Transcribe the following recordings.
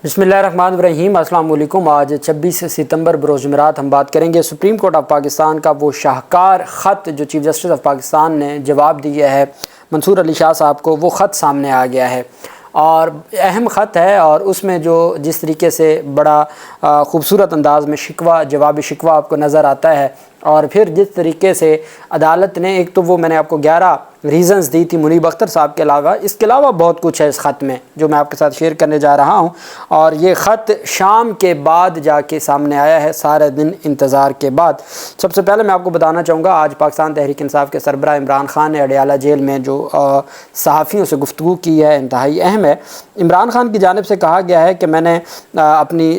बिस्मिल्लाहिर्रहमानिर्रहीम। अस्सलाम वालेकुम। आज 26 सितंबर बरोज़ जुमेरात हम बात करेंगे सुप्रीम कोर्ट ऑफ पाकिस्तान का वो शाहकार ख़त जो चीफ़ जस्टिस ऑफ पाकिस्तान ने जवाब दिया है मंसूर अली शाह साहब को। वो ख़त सामने आ गया है और अहम ख़त है, और उसमें जो जिस तरीके से बड़ा ख़ूबसूरत अंदाज़ में शिकवा जवाब शिकवा आपको नज़र आता है, और फिर जिस तरीके से अदालत ने, एक तो वो मैंने आपको 11 रीज़न्स दी थी मुनीब अख्तर साहब के अलावा, इसके अलावा बहुत कुछ है इस ख़त में जो मैं आपके साथ शेयर करने जा रहा हूँ। और ये ख़त शाम के बाद जाके सामने आया है, सारे दिन इंतज़ार के बाद। सबसे पहले मैं आपको बताना चाहूँगा, आज पाकिस्तान तहरीक इंसाफ के सरबराह इमरान खान ने अडयाला जेल में जो सहाफ़ियों से गुफ्तगू की है, इंतहाई अहम है। इमरान खान की जानिब से कहा गया है कि मैंने अपनी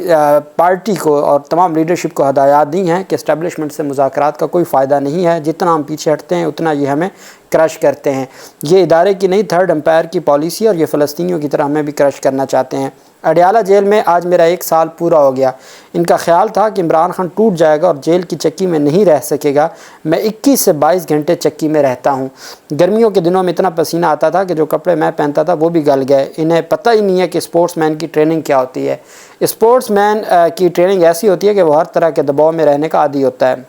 पार्टी को और तमाम लीडरशिप को हदायत दी हैं कि इस्टेब्लिशमेंट से मुज़ाकरात का कोई फ़ायदा नहीं है, जितना हम पीछे हटते हैं उतना ये हमें क्रश करते हैं। ये इदारे की नहीं, थर्ड एम्पायर की पॉलिसी, और ये फ़लस्तीनियों की तरह हमें भी क्रश करना चाहते हैं। अडयाला जेल में आज मेरा 1 साल पूरा हो गया। इनका ख्याल था कि इमरान खान टूट जाएगा और जेल की चक्की में नहीं रह सकेगा। मैं 21 से 22 घंटे चक्की में रहता हूँ। गर्मियों के दिनों में इतना पसीना आता था कि जो कपड़े मैं पहनता था वो भी गल गए। इन्हें पता ही नहीं है कि स्पोर्ट्समैन की ट्रेनिंग क्या होती है। स्पोर्ट्समैन की ट्रेनिंग ऐसी होती है कि वो हर तरह के दबाव में रहने का आदी होता है।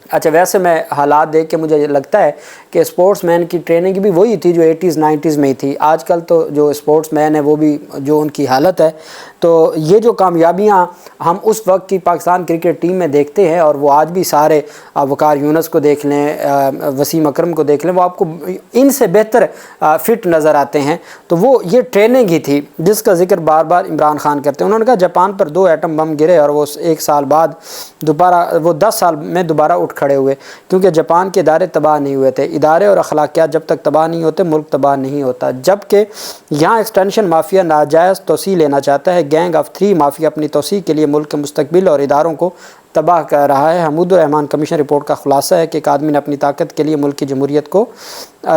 अच्छा, वैसे मैं हालात देख के मुझे लगता है कि स्पोर्ट्समैन की ट्रेनिंग भी वही थी जो 80s 90s में ही थी। आजकल तो जो स्पोर्ट्समैन है वो भी जो उनकी हालत है, तो ये जो कामयाबियां हम उस वक्त की पाकिस्तान क्रिकेट टीम में देखते हैं, और वो आज भी सारे वकार यूनुस को देख लें, वसीम अकरम को देख लें, वो आपको इनसे बेहतर फ़िट नज़र आते हैं। तो वो ये ट्रेनिंग ही थी जिसका जिक्र बार बार इमरान खान करते हैं। उन्होंने कहा जापान पर 2 एटम बम गिरे और वो 1 साल बाद दोबारा, वो 10 साल में दोबारा उठ खड़े हुए, क्योंकि जापान के इदारे तबाह नहीं हुए थे। इदारे और अखलाकियात जब तक तबाह नहीं होते मुल्क तबाह नहीं होता। जबकि यहाँ एक्सटेंशन माफिया नाजायज़ तोसी लेना चाहता है। गैंग ऑफ 3 माफिया अपनी तोसी के लिए मुल्क के मुस्तकबिल और इदारों को तबाह कर रहा है। हमीदुर रहमान कमीशन रिपोर्ट का खुलासा है कि एक आदमी ने अपनी ताकत के लिए मुल्क की जमहूरियत को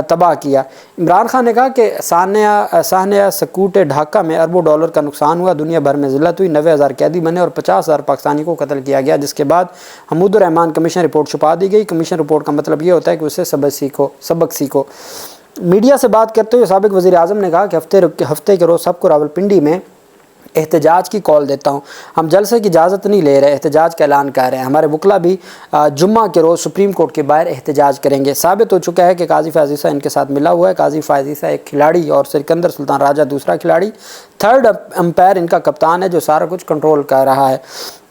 तबाह किया। इमरान खान ने कहा कि साहनिया सकूट ढाका में अरबों डॉलर का नुकसान हुआ, दुनिया भर में ज़िल्लत हुई, 90,000 कैदी बने और 50,000 पाकिस्तानी को कत्ल किया गया, जिसके बाद हमीदुर रहमान कमीशन रिपोर्ट छुपा दी गई। कमीशन रिपोर्ट का मतलब ये होता है कि उससे सबक सीखो। मीडिया से बात करते हुए साबिक वज़ीर आज़म ने कहा कि हफ्ते के रोज़ सबको रावलपिंडी में एहतजाज की कॉल देता हूँ। हम जलसे की इजाज़त नहीं ले रहे, एहतजाज का ऐलान कर रहे हैं। हमारे वकला भी जुम्मा के रोज़ सुप्रीम कोर्ट के बाहर एहतजाज करेंगे। साबित हो चुका है कि काजी फ़ायज़ ईसा इनके साथ मिला हुआ है। काजी फ़ायज़ ईसा एक खिलाड़ी और सिकंदर सुल्तान राजा दूसरा खिलाड़ी। थर्ड एम्पायर इनका कप्तान है जो सारा कुछ कंट्रोल कर रहा है।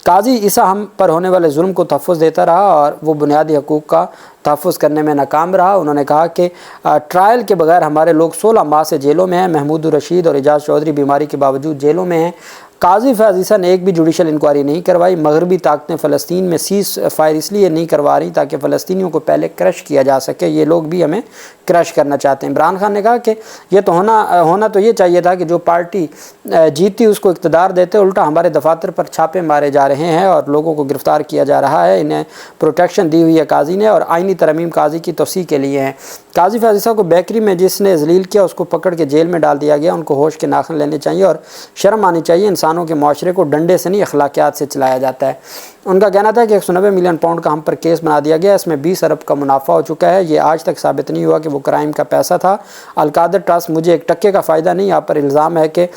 काजी ईसा हम पर होने वाले जुल्म को तहफ़्फ़ुज़ देता रहा और वो बुनियादी हकूक़ का तहफ़्फ़ुज़ करने में नाकाम रहा। उन्होंने कहा कि ट्रायल के बगैर हमारे लोग 16 माह से जेलों में हैं। महमूद रशीद और एजाज चौधरी बीमारी के बावजूद जेलों में हैं। काजी फ़ायज़ ईसा ने एक भी जुडिशल इंक्वायरी नहीं करवाई। मगरबी ताकतें फ़लस्तीन में सीज़ फायर इसलिए नहीं करवा रही ताकि फ़लस्तीनियों को पहले क्रश किया जा सके। ये लोग भी हमें क्रश करना चाहते हैं। इमरान खान ने कहा कि ये तो होना तो ये चाहिए था कि जो पार्टी जीती उसको इक़्तिदार देते, उल्टा हमारे दफातर पर छापे मारे जा रहे हैं और लोगों को गिरफ़्तार किया जा रहा है। इन्हें प्रोटेक्शन दी हुई है काजी ने, और आइनी तरमीम काजी की तोसी के लिए हैं। काजी फ़ायज़ ईसा को बेकरी में जिसने ज़लील किया उसको पकड़ के जेल में डाल दिया गया। उनको होश के नाखन लेने चाहिए और शर्म आनी चाहिए। इंसानों के माशरे को डंडे से नहीं अखलाकियात से चलाया जाता है। उनका कहना था कि 190 मिलियन पाउंड का हम पर केस बना दिया गया, इसमें 20 अरब का मुनाफा हो चुका है। ये आज तक साबित नहीं हुआ कि वो क्राइम का पैसा था। अलकादर ट्रस्ट मुझे 1 टक्के का फ़ायदा नहीं। आप पर इल्ज़ाम है कि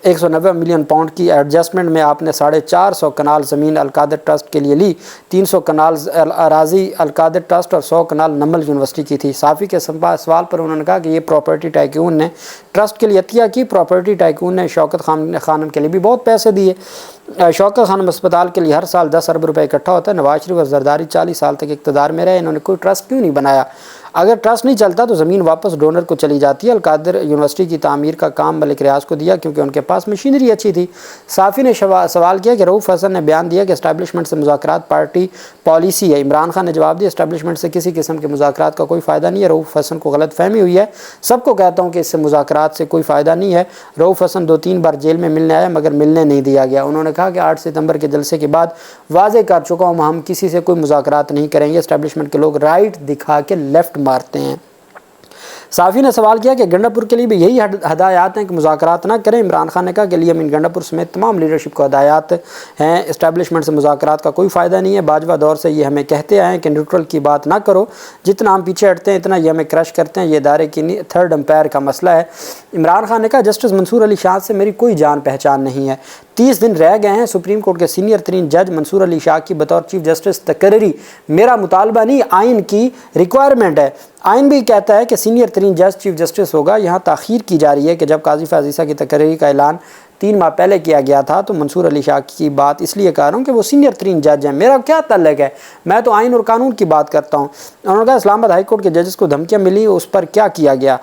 190 मिलियन पाउंड की एडजस्टमेंट में आपने 450 कनाल ज़मीन अलकादर ट्रस्ट के लिए ली, 300 कनाल अराजी अलकादर ट्रस्ट और 100 कनाल नमल यूनिवर्सिटी की थी। साफ़ी के सवाल पर उन्होंने कहा कि ये प्रॉपर्टी टाइकून ने ट्रस्ट के लिए अतिया की। प्रॉपर्टी टाइकून ने शौकत खानम के लिए भी बहुत पैसे दिए। शौकत खानम अस्पताल के लिए हर साल 10 अरब रुपए इकट्ठा होता है। नवाज शरीफ और जरदारी 40 साल तक इक़्तिदार में रहे, इन्होंने कोई ट्रस्ट क्यों नहीं बनाया? अगर ट्रस्ट नहीं चलता तो ज़मीन वापस डोनर को चली जाती है। अलकादर यूनिवर्सिटी की तामीर का काम मलिक रियाज को दिया क्योंकि उनके पास मशीनरी अच्छी थी। साफ़ी ने सवाल किया कि रऊफ़ हसन ने बयान दिया कि इस्टेब्लिशमेंट से मुज़ाकरात पार्टी पॉलिसी है। इमरान खान ने जवाब दिया इस्टेब्लिशमेंट से किसी किस्म के मुज़ाकरात का कोई फ़ायदा नहीं है। रऊफ़ हसन को गलत फहमी हुई है। सबको कहता हूँ कि इससे मुज़ाकरात से कोई फ़ायदा नहीं है। रऊफ़ हसन 2-3 बार जेल में मिलने आया मगर मिलने नहीं दिया गया। उन्होंने कहा कि 8 सितंबर के जलसे के बाद वाज़े कर चुका हूँ, हम किसी से कोई मुज़ाकरात नहीं करेंगे। इस्टेब्लिशमेंट के लोग राइट दिखा के लेफ़्ट मारते हैं। صحافی نے سوال کیا کہ گنڈا پور کے لیے بھی یہی ہدایات ہیں کہ مذاکرات نہ کریں؟ عمران خان نے کہا کہ لیمن گنڈا پور سمیت تمام لیڈرشپ کو ہدایات ہیں، اسٹیبلشمنٹ سے مذاکرات کا کوئی فائدہ نہیں ہے۔ باجوہ دور سے یہ ہمیں کہتے آئے ہیں کہ نیوٹرل کی بات نہ کرو، جتنا ہم پیچھے ہٹتے ہیں اتنا یہ ہمیں کرش کرتے ہیں، یہ ادارے کی تھرڈ امپائر کا مسئلہ ہے۔ عمران خان نے کہا جسٹس منصور علی شاہ سے میری کوئی جان پہچان نہیں ہے، 30 دن رہ گئے ہیں، سپریم کورٹ کے سینئر ترین جج منصور علی شاہ کی بطور چیف جسٹس تقرری میرا مطالبہ نہیں، آئین کی ریکوائرمنٹ ہے۔ آئین بھی کہتا ہے کہ سینئر ترین جج چیف جسٹس ہوگا۔ یہاں تاخیر کی جا رہی ہے کہ جب قاضی فیاض عیسیٰ کی تقرری کا اعلان 3 ماہ پہلے کیا گیا تھا تو منصور علی شاہ کی بات اس لیے کہہ رہا ہوں کہ وہ سینئر ترین جج ہیں، میرا کیا تعلق ہے، میں تو آئین اور قانون کی بات کرتا ہوں۔ انہوں نے کہا اسلام آباد ہائی کورٹ کے ججز کو دھمکیاں ملی، اس پر کیا کیا گیا؟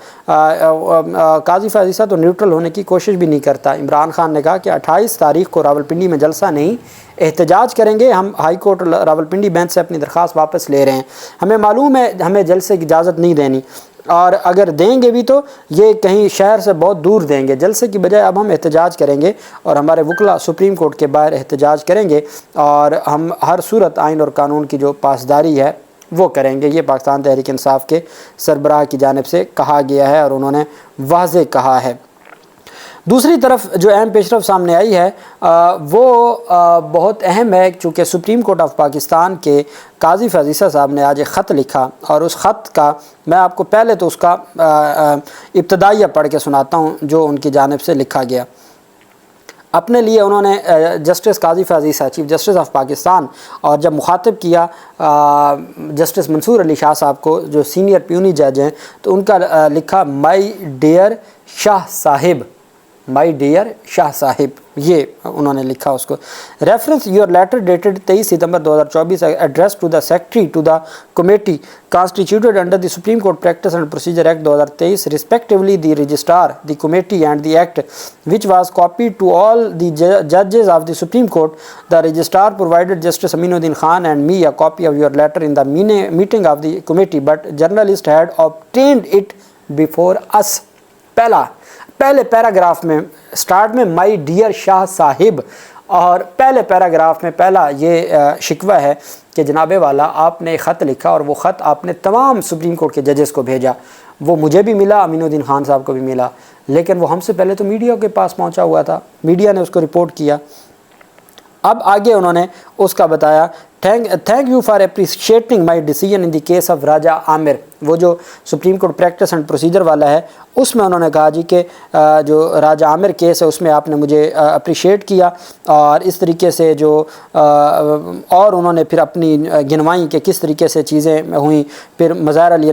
قاضی فیاض عیسیٰ تو نیوٹرل ہونے کی کوشش بھی نہیں کرتا۔ عمران خان نے کہا کہ 28 تاریخ کو راولپنڈی میں جلسہ نہیں، احتجاج کریں گے، ہم ہائی کورٹ راولپنڈی بینچ سے اپنی درخواست واپس لے رہے ہیں، ہمیں معلوم ہے ہمیں جلسے کی اجازت نہیں دینی، اور اگر دیں گے بھی تو یہ کہیں شہر سے بہت دور دیں گے، جلسے کی بجائے اب ہم احتجاج کریں گے اور ہمارے وکلاء سپریم کورٹ کے باہر احتجاج کریں گے، اور ہم ہر صورت آئین اور قانون کی جو پاسداری ہے وہ کریں گے۔ یہ پاکستان تحریک انصاف کے سربراہ کی جانب سے کہا گیا ہے اور انہوں نے واضح کہا ہے۔ دوسری طرف جو اہم پیشرفت سامنے آئی ہے وہ بہت اہم ہے، چونکہ سپریم کورٹ آف پاکستان کے قاضی فیاض عیسیٰ صاحب نے آج ایک خط لکھا، اور اس خط کا میں آپ کو پہلے تو اس کا ابتدائیہ پڑھ کے سناتا ہوں جو ان کی جانب سے لکھا گیا۔ اپنے لیے انہوں نے justice Qazi Fayyaz Isa chief justice of Pakistan, اور جب مخاطب کیا جسٹس منصور علی شاہ صاحب کو جو سینئر پیونی جج ہیں، تو ان کا لکھا مائی ڈیئر شاہ صاحب، مائی ڈیئر شاہ صاحب، یہ انہوں نے لکھا اس کو۔ Reference your letter dated 23 September 2024 address to the secretary to the committee constituted under the Supreme Court practice and procedure act 2023 respectively the registrar the committee and the act which was copied to all the judges of the Supreme Court. The registrar provided Justice Aminuddin Khan and me a copy of your letter in the meeting of the committee, but journalist had obtained it before us. پہلے paragraph میں start میں my dear شاہ صاحب، اور پہلے paragraph میں پہلا یہ شکوہ ہے کہ جناب والا آپ نے خط لکھا، اور وہ خط آپ نے تمام سپریم کورٹ کے ججز کو بھیجا، وہ مجھے بھی ملا، امین الدین خان صاحب کو بھی ملا، لیکن وہ ہم سے پہلے تو میڈیا کے پاس پہنچا ہوا تھا، میڈیا نے اس کو رپورٹ کیا۔ اب آگے انہوں نے اس کا بتایا، thank you for appreciating my decision in the case of Raja Aamir, وہ جو Supreme Court practice and procedure والا ہے اس میں انہوں نے کہا جی کہ جو راجہ عامر کیس ہے اس میں آپ نے مجھے اپریشیٹ کیا، اور اس طریقے سے جو اور انہوں نے پھر اپنی گنوائیں کہ کس طریقے سے چیزیں ہوئیں۔ پھر مظاہر علی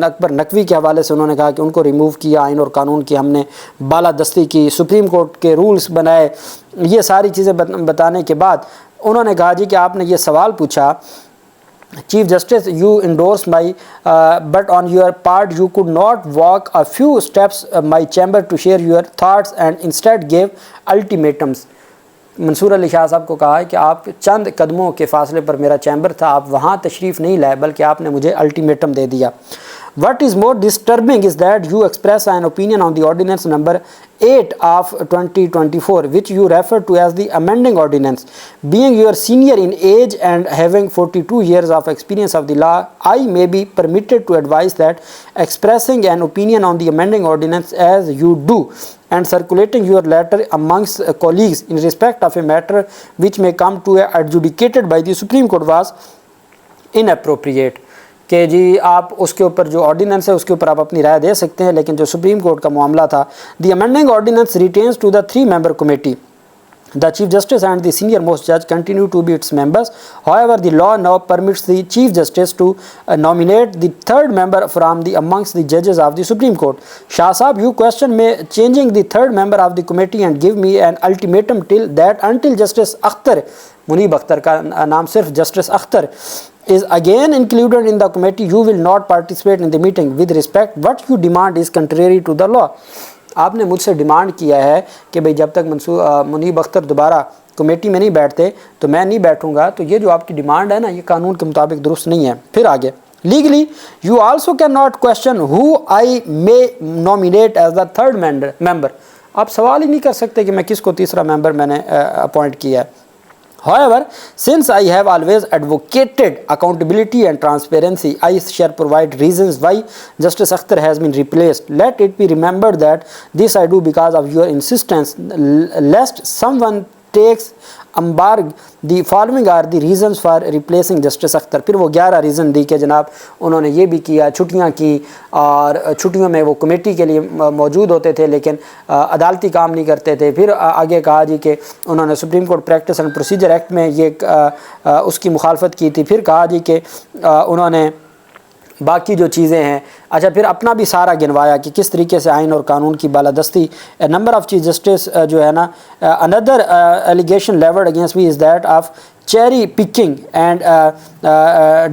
اکبر نقوی کے حوالے سے انہوں نے کہا کہ ان کو ریموو کیا، آئین اور قانون کی ہم نے بالادستی کی، سپریم کورٹ کے رولز بنائے، یہ ساری چیزیں بتانے کے بعد انہوں نے کہا جی کہ آپ نے یہ سوال پوچھا Chief Justice you endorse my but on your part you could not walk a few steps my chamber to share your thoughts and instead gave ultimatums. Mansoor Ali Shah Sahib کو کہا ہے کہ آپ چند قدموں کے فاصلے پر میرا چیمبر تھا، آپ وہاں تشریف نہیں لائے بلکہ آپ نے مجھے الٹیمیٹم دے دیا۔ What is more disturbing is that you express an opinion on the ordinance number 8 of 2024, which you refer to as the amending ordinance. Being your senior in age and having 42 years of experience of the law, I may be permitted to advise that expressing an opinion on the amending ordinance as you do and circulating your letter amongst colleagues in respect of a matter which may come to adjudicated by the Supreme Court was inappropriate. کہ جی آپ اس کے اوپر جو ordinance ہے اس کے اوپر آپ اپنی رائے دے سکتے ہیں، لیکن جو سپریم کورٹ کا معاملہ تھا، the amending ordinance retains to the 3 member committee. The Chief Justice and the senior most judge continue to be its members. However, the law now permits the Chief Justice to nominate the 3rd member from the amongst the judges of the Supreme Court. Shah Sahab, you question me changing the 3rd member of the committee and give me an ultimatum till that until Justice Akhtar, Munib Akhtar ka naam sirf Justice Akhtar, is again included in the committee, you will not participate in the meeting. With respect, what you demand is contrary to the law. آپ نے مجھ سے demand کیا ہے کہ بھئی جب تک منیب اختر دوبارہ کمیٹی میں نہیں بیٹھتے تو میں نہیں بیٹھوں گا، تو یہ جو آپ کی ڈیمانڈ ہے نا یہ قانون کے مطابق درست نہیں ہے۔ پھر آگے legally you also can not question who I may nominate as the 3rd member. آپ سوال ہی نہیں کر سکتے کہ میں کس کو تیسرا ممبر میں نے اپوائنٹ کیا ہے۔ However, since I have always advocated accountability and transparency, I shall provide reasons why Justice Akhtar has been replaced. Let it be remembered that this I do because of your insistence, lest someone takes embargo. The following are the reasons for replacing Justice Akhtar. फिर वो 11 reason दी कि जनाब उन्होंने ये भी किया, छुट्टियाँ की, और छुट्टियों में वो कमेटी के लिए मौजूद होते थे लेकिन अदालती काम नहीं करते थे। फिर आगे कहा जी कि उन्होंने supreme court practice and procedure act में ये उसकी मुखालफत की थी। फिर कहा जी कि उन्होंने बाकी जो चीज़ें हैं, अच्छा फिर अपना भी सारा गिनवाया कि किस तरीके से आइन और कानून की बालादस्ती। नंबर ऑफ़ चीफ जस्टिस जो है ना, another allegation levelled against me is that of cherry picking and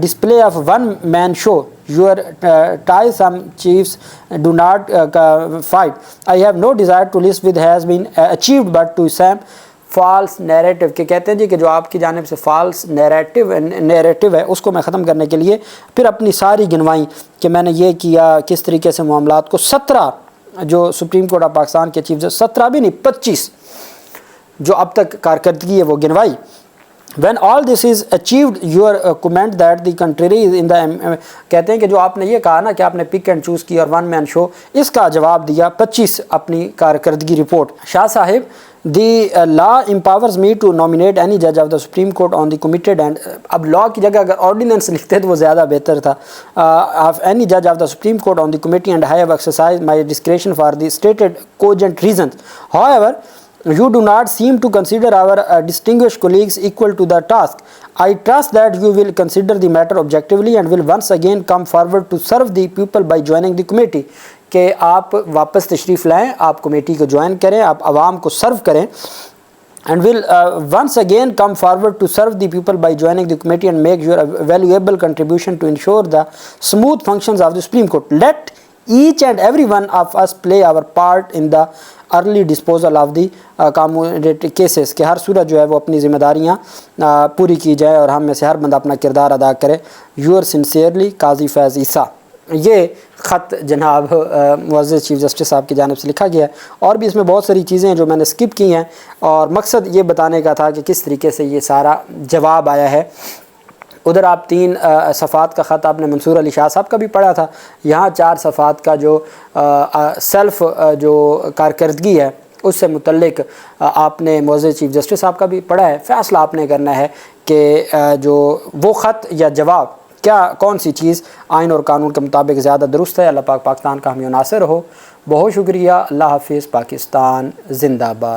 display of one man show. Your ties some chiefs do not fight. I have no desire to list with has been achieved but to some false narrative के कहते हैं जी कि जो आपकी जानिब से false narrative है उसको मैं ख़त्म करने के लिए फिर अपनी सारी गिनवाई कि मैंने ये किया, किस तरीके से मामलात को 17 जो सुप्रीम कोर्ट ऑफ पाकिस्तान के चीफ 17 भी नहीं 25 जो अब तक कारकर्दगी है वो गिनवाई. When all this is achieved, your comment that the contrary is in the कहते हैं कि जो आपने ये कहा ना कि आपने पिक एंड चूज़ की और वन मैन शो, इसका जवाब दिया 25 अपनी कारकर्दगी report. Shah Sahib, the law empowers me to nominate any judge of the Supreme Court on the committed and अब लॉ की जगह अगर ऑर्डिनेंस लिखते तो वो ज़्यादा बेहतर था. Of any judge of the Supreme Court on the committee and I have exercised my discretion for the stated cogent reasons. However, you do not seem to consider our distinguished colleagues equal to the task. I trust that you will consider the matter objectively and will once again come forward to serve the people by joining the committee. कि आप वापस तशरीफ़ लाएँ, आप committee को join करें, आप आवाम को सर्व करें, and will once again come forward to serve the people by joining the committee and make your valuable contribution to ensure the smooth functions of the Supreme Court. Let each and every one of us play our part in the early disposal of the community cases के हर सूरत जो है वो अपनी ज़िम्मेदारियाँ पूरी की जाए और हम में से हर बंदा अपना किरदार अदा करे. यूर सिंसियरली काजी फैज़ ईसा. ये ख़त जनाब मुअज़्ज़ज़ चीफ जस्टिस साहब की जानिब से लिखा गया है और भी इसमें बहुत सारी चीज़ें हैं जो मैंने स्किप की हैं और मकसद ये बताने का था कि किस तरीके से ये सारा जवाब आया है. उधर आप 3 सफ़ात का ख़त आपने मंसूर अली शाह साहब का भी पढ़ा था. यहाँ 4 सफ़ात का जो सेल्फ़ जो कारकर्दगी है उससे मुतल्लिक आपने मुअज़्ज़ज़ चीफ जस्टिस साहब का भी पढ़ा है. फ़ैसला आपने करना है कि जो वो ख़त या जवाब क्या कौन सी चीज़ आइन और कानून के मुताबिक ज़्यादा दुरुस्त है. अल्लाह पाक पाकिस्तान का हमें नासिर हो. बहुत शुक्रिया. अल्लाह हाफ़िज़. पाकिस्तान ज़िंदाबाद.